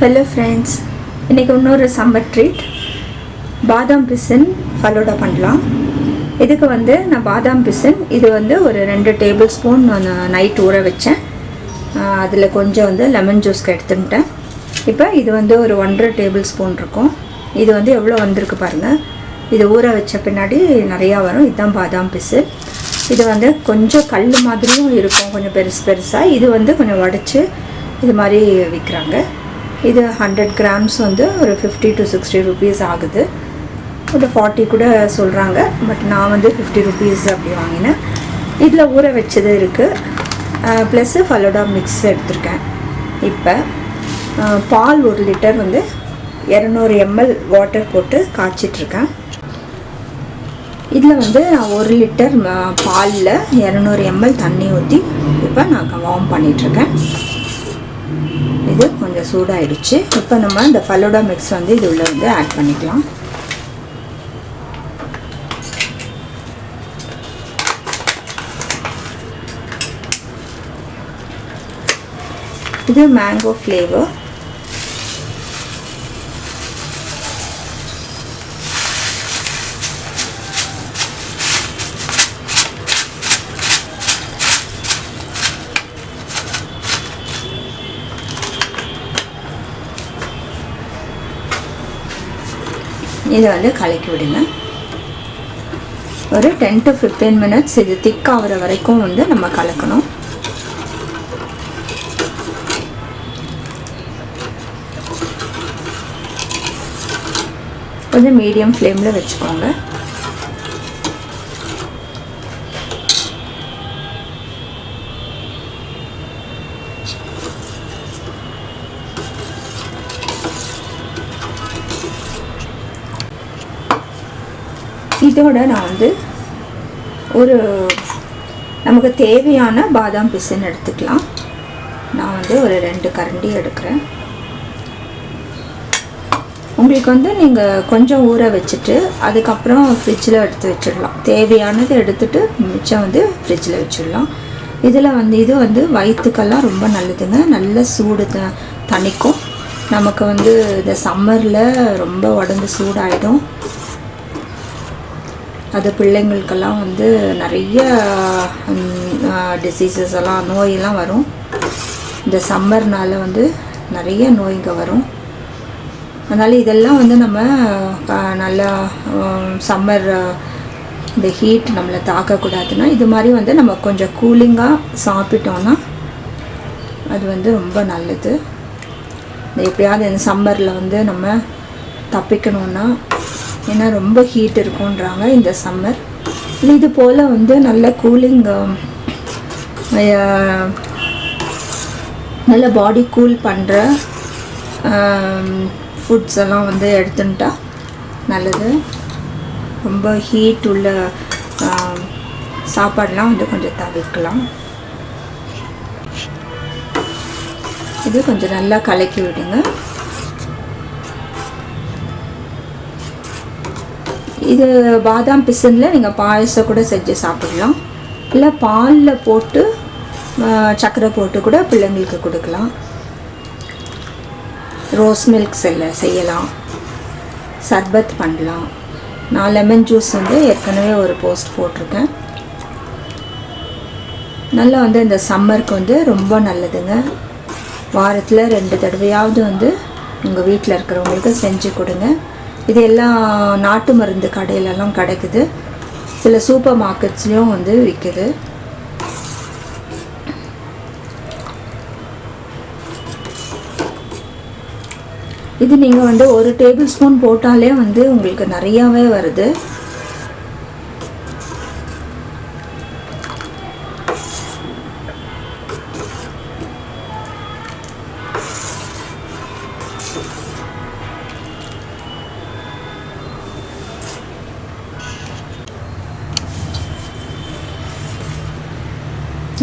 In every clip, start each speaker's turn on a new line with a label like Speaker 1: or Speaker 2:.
Speaker 1: Hello friends, இன்றைக்கி இன்னொரு summer treat பாதாம் பிசின் ஃபலூடா பண்ணலாம். இதுக்கு நான் பாதாம் பிசின் இது ஒரு 2 டேபிள் ஸ்பூன் நைட் ஊற வச்சேன். அதில் கொஞ்சம் லெமன் ஜூஸ்க்கு எடுத்துட்டேன். இப்போ இது ஒரு 1.5 டேபிள் ஸ்பூன் இருக்கும். இது எவ்வளோ வந்திருக்கு பாருங்கள். இது ஊற வச்ச பின்னாடி நிறையா வரும். இதுதான் பாதாம் பிசின். இது கொஞ்சம் கல் மாதிரியும் இருக்கும், கொஞ்சம் பெருசு பெருசாக. இது கொஞ்சம் உடச்சி இது மாதிரி விற்கிறாங்க. இது 100 கிராம்ஸ் ஒரு 50 to 60 rupees ஆகுது. ஒரு 40 கூட சொல்கிறாங்க. பட் நான் 50 rupees அப்படி வாங்கினேன். இதில் ஊற வச்சது இருக்குது, ப்ளஸ்ஸு ஃபலூடா மிக்ஸ் எடுத்திருக்கேன். இப்போ பால் 1 லிட்டர் 200 ml வாட்டர் போட்டு காய்ச்சிட்ருக்கேன். இதில் நான் 1 லிட்டர் பாலில் 200 ml தண்ணி ஊற்றி இப்போ நான் வார்ம் பண்ணிகிட்ருக்கேன். இது கொஞ்சம் சூடாகிடுச்சு. இப்போ நம்ம இந்த ஃபலூடா மிக்ஸ் இது உள்ள ஆட் பண்ணிக்கலாம். இது மேங்கோ ஃப்ளேவர். இதை கலக்கி விடுங்க. ஒரு 10 to 15 minutes இது திக் ஆகிற வரைக்கும் நம்ம கலக்கணும். கொஞ்சம் மீடியம் ஃப்ளேமில் வச்சுக்கோங்க. இதோட நான் ஒரு நமக்கு தேவையான பாதாம் பிசின் எடுத்துக்கலாம். நான் ஒரு 2 கரண்டி எடுக்கிறேன். உங்களுக்கு நீங்கள் கொஞ்சம் ஊற வச்சுட்டு அதுக்கப்புறம் ஃப்ரிட்ஜில் எடுத்து வச்சிடலாம். தேவையானது எடுத்துகிட்டு மிச்சம் ஃப்ரிட்ஜில் வச்சிடலாம். இதில் இது வயிற்றுக்கெல்லாம் ரொம்ப நல்லதுங்க. நல்ல சூடு தணிக்கும். நமக்கு இந்த சம்மரில் ரொம்ப உடம்பு சூடாகிடும். அது பிள்ளைங்களுக்கெல்லாம் நிறைய டிசீசஸ் எல்லாம் நோயெல்லாம் வரும். இந்த சம்மர்னால் நிறைய நோய்ங்க வரும். அதனால் இதெல்லாம் நம்ம நல்லா சம்மர் இந்த ஹீட் நம்மளை தாக்கக்கூடாதுன்னா இது மாதிரி நம்ம கொஞ்சம் கூலிங்காக சாப்பிட்டோன்னா அது ரொம்ப நல்லது. எப்படியாவது இந்த சம்மரில் நம்ம தப்பிக்கணுன்னா, ஏன்னா ரொம்ப ஹீட் இருக்குன்றாங்க இந்த சம்மர். இது போல் நல்ல கூலிங், நல்ல பாடி கூல் பண்ணுற ஃபுட்ஸ் எல்லாம் எடுத்துட்டா நல்லது. ரொம்ப ஹீட் உள்ள சாப்பாடெலாம் கொஞ்சம் தவிர்க்கலாம். இது கொஞ்சம் நல்லா கலக்கி விடுங்க. இது பாதாம் பிசினில் நீங்கள் பாயசம் கூட செஞ்சு சாப்பிடலாம். இல்லை பாலில் போட்டு சர்க்கரை போட்டு கூட பிள்ளைங்களுக்கு கொடுக்கலாம். ரோஸ் மில்க் செய்யலாம். சர்பத் பண்ணலாம். நான் லெமன் ஜூஸ் ஏற்கனவே ஒரு போஸ்ட் போட்டிருக்கேன். நல்லா இந்த சம்மருக்கு ரொம்ப நல்லதுங்க. வாரத்தில் 2 தடவையாவது உங்கள் வீட்டில் இருக்கிறவங்களுக்கு செஞ்சு கொடுங்க. இது எல்லாம் நாட்டு மருந்து கடையிலலாம் கிடைக்குது. சில சூப்பர் மார்க்கெட்ஸ்லேயும் விற்குது. இது நீங்கள் 1 டேபிள் ஸ்பூன் போட்டாலே உங்களுக்கு நிறையாவே வருது.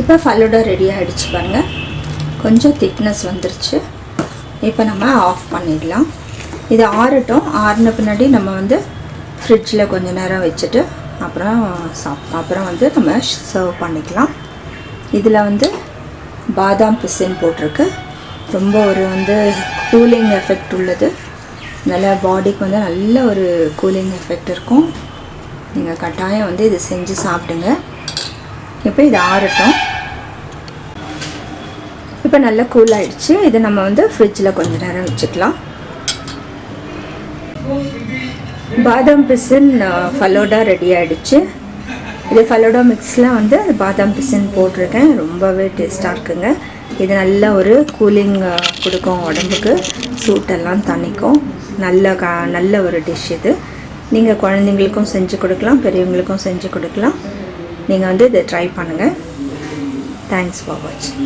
Speaker 1: இப்போ ஃபலூடா ரெடி ஆகிடுச்சு பாருங்கள். கொஞ்சம் திக்னஸ் வந்துருச்சு. இப்போ நம்ம ஆஃப் பண்ணிடலாம். இது ஆறட்டும். ஆறின பின்னாடி நம்ம ஃப்ரிட்ஜில் கொஞ்சம் நேரம் வச்சுட்டு அப்புறம் நம்ம சர்வ் பண்ணிக்கலாம். இதில் பாதாம் பிசின் போட்டிருக்கு. ரொம்ப ஒரு கூலிங் எஃபெக்ட் உள்ளது. நல்ல பாடிக்கு வந்து நல்ல ஒரு கூலிங் எஃபெக்ட் இருக்கும். நீங்கள் கட்டாயம் வந்து இது செஞ்சு சாப்பிடுங்க. இப்போ இது ஆறட்டும். இப்போ நல்லா கூல் ஆகிடுச்சு. இதை நம்ம வந்து ஃப்ரிட்ஜில் கொஞ்சம் நேரம் வச்சுக்கலாம். பாதாம் பிசின் ஃபலோடா ரெடி ஆகிடுச்சு. இது ஃபலோடா மிக்ஸில் வந்து பாதாம் பிசின் போட்டிருக்கேன். ரொம்பவே டேஸ்ட்டாக இருக்குங்க. இது நல்ல ஒரு கூலிங் கொடுக்கும், உடம்புக்கு சூட்டெல்லாம் தணிக்கும். நல்ல ஒரு டிஷ் இது. நீங்கள் குழந்தைங்களுக்கும் செஞ்சு கொடுக்கலாம், பெரியவங்களுக்கும் செஞ்சு கொடுக்கலாம். நீங்கள் வந்து இதை ட்ரை பண்ணுங்கள். தேங்க்ஸ் ஃபார் வாட்சிங்.